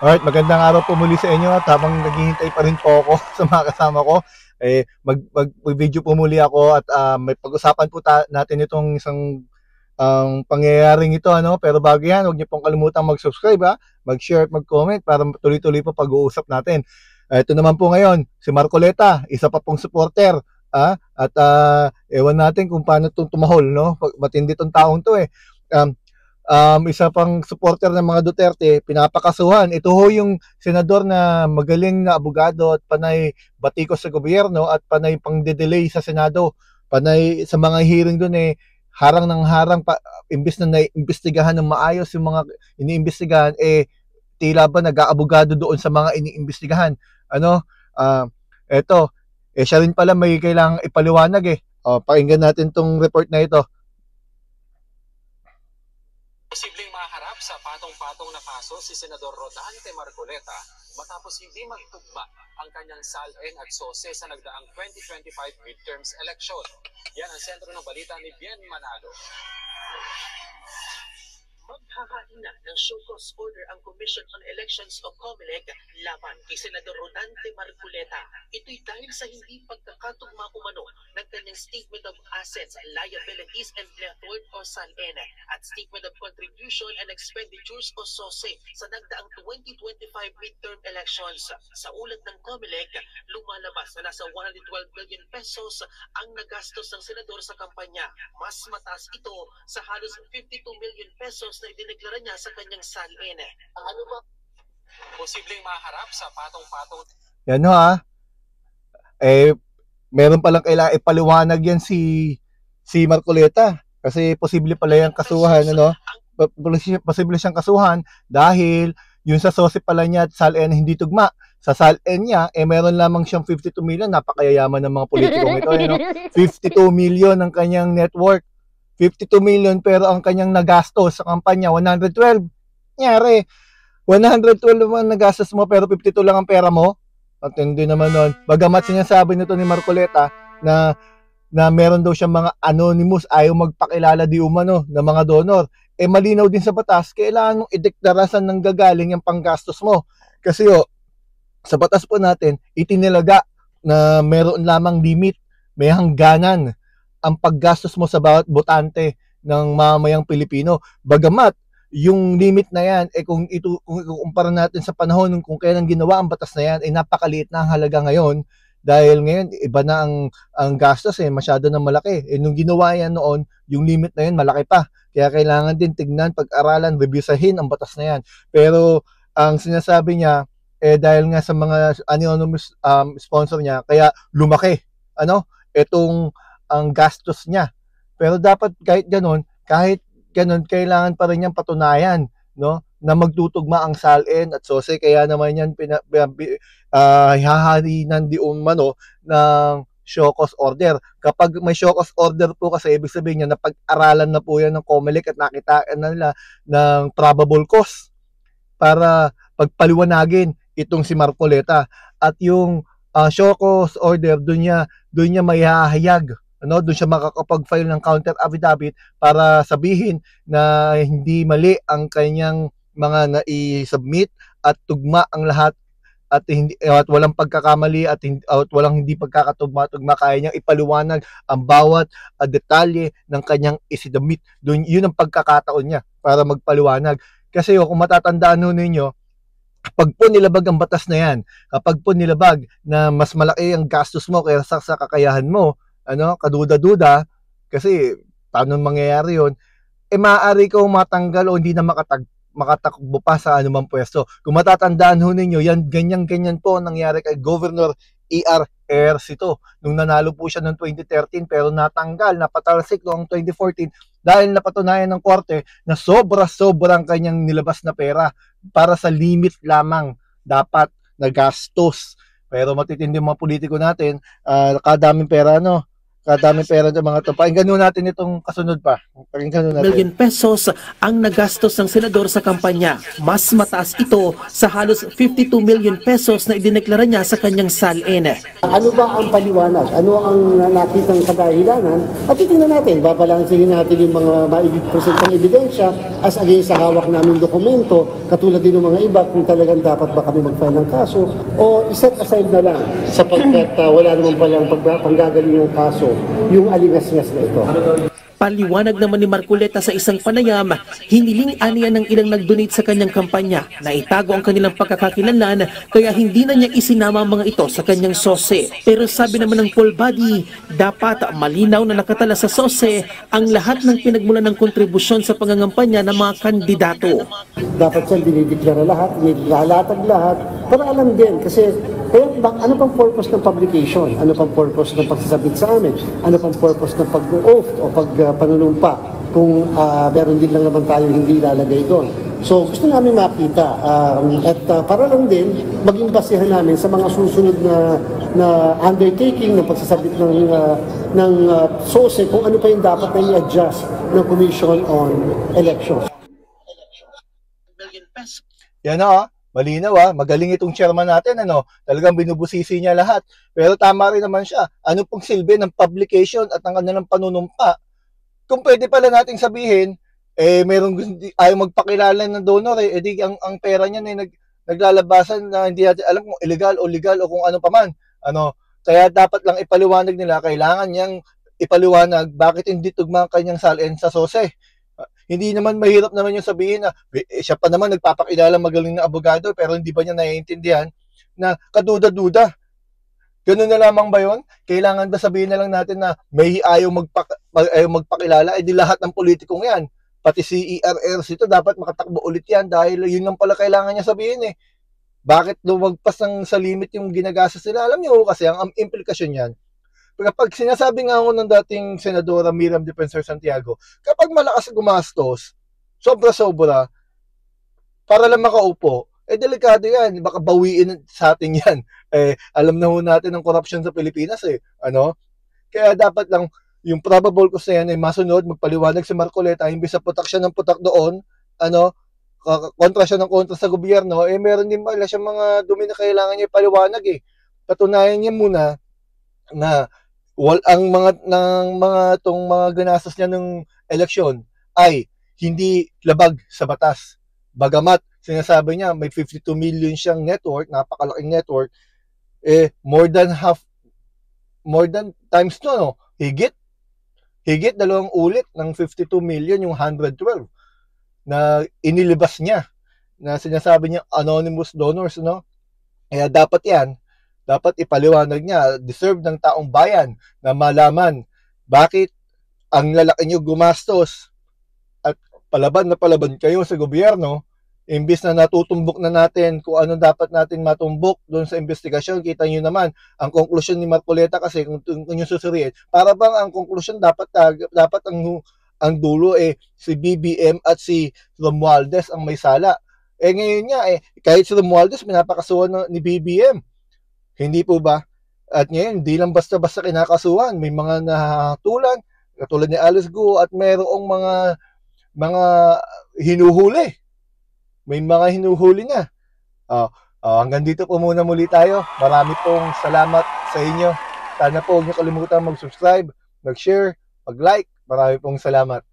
Alright, magandang araw po muli sa inyo at habang naghihintay pa rin po ako sa mga kasama ko, mag-video po muli ako at may pag-usapan po natin itong isang pangyayaring ito, ano? Pero bago yan, huwag niyo pong kalimutang mag-subscribe, mag-share at mag-comment para tuloy-tuloy po pag-uusap natin. Ito naman po ngayon, si Marcoleta, isa pa pong supporter, at ewan natin kung paano itong tumahol, no? Matindi itong taong to eh. Isa pang supporter ng mga Duterte, pinapakasuhan. Ito ho yung senador na magaling na abogado at panay batikos sa gobyerno at panay pang-delay sa Senado. Panay sa mga hearing doon harang ng harang imbis na naiimbestigahan ng maayos yung mga iniimbestigahan, tila ba nag-aabogado doon sa mga iniimbestigahan. Eto, siya rin pala may kailangang ipaliwanag pakinggan natin tong report na ito. Posibleng maharap sa patong-patong na kaso si Senador Rodante Marcoleta matapos hindi magtugma ang kanyang SALN at SOSE sa nagdaang 2025 midterms election. Yan ang sentro ng balita ni Bien Manalo. Maghahain na ng show cause order ang Commission on Elections o COMELEC laban kay Senador Rodante Marcoleta. Ito'y dahil sa hindi pagkakatugma umano ng kanyang Statement of Assets, Liabilities and Net Worth o SALN at Statement of Contribution and Expenditures o SOSE sa nagdaang 2025 midterm elections. Sa ulat ng COMELEC, lumalabas na nasa 112 million pesos ang nagastos ng senador sa kampanya. Mas mataas ito sa halos 52 million pesos na idineklara niya sa kanyang SALN. Ano ba? Posibleng maharap sa patong-patong. Yan ho meron palang kailangan ipaliwanag yan si Marcoleta kasi posible pala yung kasuhan, posible siyang kasuhan dahil yung sa SOSE pala niya at SALN hindi tugma. Sa SALN niya, meron lamang siyang 52 million, napakayayaman ng mga politikong ito. 52 million ang kanyang net worth. 52 million pero ang kanyang nagastos sa kampanya 112. Nyari, 112 naman nagastos mo pero 52 lang ang pera mo. At hindi naman nun. Bagamat sinasabi nito ni Marcoleta na meron daw siyang mga anonymous, ayaw magpakilala di umano ng mga donor. Malinaw din sa batas, kailangan mong ideklarasan ng gagaling yung panggastos mo. Kasi sa batas po natin, itinilaga na meron lamang limit, may hangganan ang paggastos mo sa bawat botante ng mamayang Pilipino. Bagamat yung limit na yan, kung ikukumpara natin sa panahon kung kailan ginawa ang batas na yan, napakaliit na ang halaga ngayon. Dahil ngayon, iba na ang gastos masyado na malaki. Nung ginawa yan noon, yung limit na yan malaki pa. Kaya kailangan din tignan, pag-aralan, reviewsahin ang batas na yan. Pero ang sinasabi niya, dahil nga sa mga anonymous sponsor niya, kaya lumaki. Itong ang gastos niya. Pero dapat kahit ganun, kailangan pa rin niyang patunayan, na magtutugma ang SALN at SOSE. Kaya naman yan haharinan di umano ng show cause order. Kapag may show cause order po kasi ibig sabihin niya na pag-aralan na po yan ng COMELEC at nakitaan na nila ng probable cause para pagpaliwanagin itong si Marcoleta. At yung show cause order doon niya may hahayag, doon siya makakapag-file ng counter affidavit para sabihin na hindi mali ang kanyang mga nai-submit at tugma ang lahat at walang pagkakamali at walang hindi pagkakatugma. Kaya niyang ipaliwanag ang bawat detalye ng kanyang isinubmit. Doon yun ang pagkakataon niya para magpaliwanag. Kasi kung matatandaan ninyo, kapag po nilabag ang batas na yan, kapag po nilabag na mas malaki ang gastos mo kaysa sa kakayahan mo, kaduda-duda, kasi paano mangyayari yun, maaari kang matanggal o hindi na makatakbo pa sa anumang pwesto. Kung matatandaan ninyo, yan, ganyan-ganyan po nangyari kay Governor E.R. Ejercito nung nanalo po siya noong 2013 pero natanggal, napatalsik noong 2014 dahil napatunayan ng korte na sobra-sobrang kanyang nilabas na pera para sa limit lamang dapat na gastos. Pero matitindi mga politiko natin, kadaming pera kadaming pera ng mga to. Pakinggan nun natin itong kasunod pa. Pakinggan nun natin. Million pesos ang nagastos ng senador sa kampanya. Mas mataas ito sa halos 52 million pesos na idineklara niya sa kanyang SALN. Ano ba ang paliwanag? Ano ang nakitang kadahilanan? At titingnan natin, babalansin natin yung mga maipresentang ebidensya as against sa hawak naming dokumento, katulad din ng mga iba kung talagang dapat ba kami mag-file ng kaso o iset aside na lang sapagkat wala naman palang panggagaling ng kaso yung alingas-ngas na ito. Paliwanag naman ni Marcoleta sa isang panayam, hiniling aniya ng ilang nag-donate sa kanyang kampanya na itago ang kanilang pagkakakilanlan kaya hindi na niya isinama ang mga ito sa kanyang SOSE. Pero sabi naman ng poll body, dapat malinaw na nakatala sa SOSE ang lahat ng pinagmulan ng kontribusyon sa pangangampanya ng mga kandidato. Dapat siyang dinideklara lahat, nilalatag lahat, para alam din kasi ano pang purpose ng publication? Ano pang purpose ng pagsasabit sa amin? Ano pang purpose ng pag-oath o pagpanunumpa kung meron din lang naman tayo hindi ilalagay doon? So gusto namin makita at para lang din maging basihan namin sa mga susunod na undertaking ng pagsasabit ng SOSE kung ano pa yung dapat na i-adjust ng Commission on Elections. Yan malinaw magaling itong chairman natin, talagang binubusisi niya lahat. Pero tama rin naman siya. Ano pong silbi ng publication at ang kanilang panunumpa? Kung pwede pala nating sabihin, merong ayaw magpakilala ng donor, edi ang pera niya naglalabasan na hindi natin alam kung illegal o legal o kung ano pa man. Kaya dapat lang ipaliwanag nila, kailangan niyang ipaliwanag bakit hindi tugma ang kanyang SALN sa SOSE. Hindi naman mahirap naman yung sabihin na siya pa naman nagpapakilala magaling na abogado pero hindi ba niya naiintindihan na kaduda-duda. Ganun na lamang ba yun? Kailangan ba sabihin na lang natin na may ayaw magpakilala? Di lahat ng politikong yan. Pati si ERRC ito dapat makatakbo ulit yan dahil yun lang pala kailangan niya sabihin Bakit lumagpas sa limit yung ginagastos nila? Alam niyo kasi ang implikasyon yan. Kapag sinasabi nga ako ng dating Senadora Miriam Defensor Santiago, kapag malakas gumastos, sobra-sobra, para lang makaupo, delikado yan. Baka bawiin sa atin yan. Alam na ho natin ang corruption sa Pilipinas Kaya dapat lang, yung probable cause na yan ay masunod, magpaliwanag si Marcoleta, imbis sa putak siya ng putak doon, kontra siya ng kontra sa gobyerno, meron din pala siya mga dumi na kailangan niya ipaliwanag Patunayan niya muna na ang mga ginastos niya ng eleksyon ay hindi labag sa batas. Bagamat sinasabi niya may 52 million siyang network, napakalaking network, more than times higit dalawang ulit ng 52 million yung 112 na inilabas niya na sinasabi niya anonymous donors Kaya dapat ipaliwanag niya, deserve ng taong bayan na malaman bakit ang lalaki niyo gumastos at palaban na palaban kayo sa gobyerno, imbis na natutumbok na natin kung ano dapat natin matumbok doon sa investigasyon. Kita niyo naman ang konklusyon ni Marcoleta kasi kung yung susuriin, para bang ang konklusyon dapat ang dulo si BBM at si Romualdez ang may sala. Ngayon nga kahit si Romualdez pinapakasuhan ni BBM. Hindi po ba? At ngayon, hindi lang basta-basta kinakasuhan. May mga nahatulan, katulad ni Alice Guo, at mayroong mga hinuhuli. May mga hinuhuli na. Hanggang dito po muna muli tayo. Marami pong salamat sa inyo. Sana po huwag niyo kalimutan mag-subscribe, mag-share, mag-like. Marami pong salamat.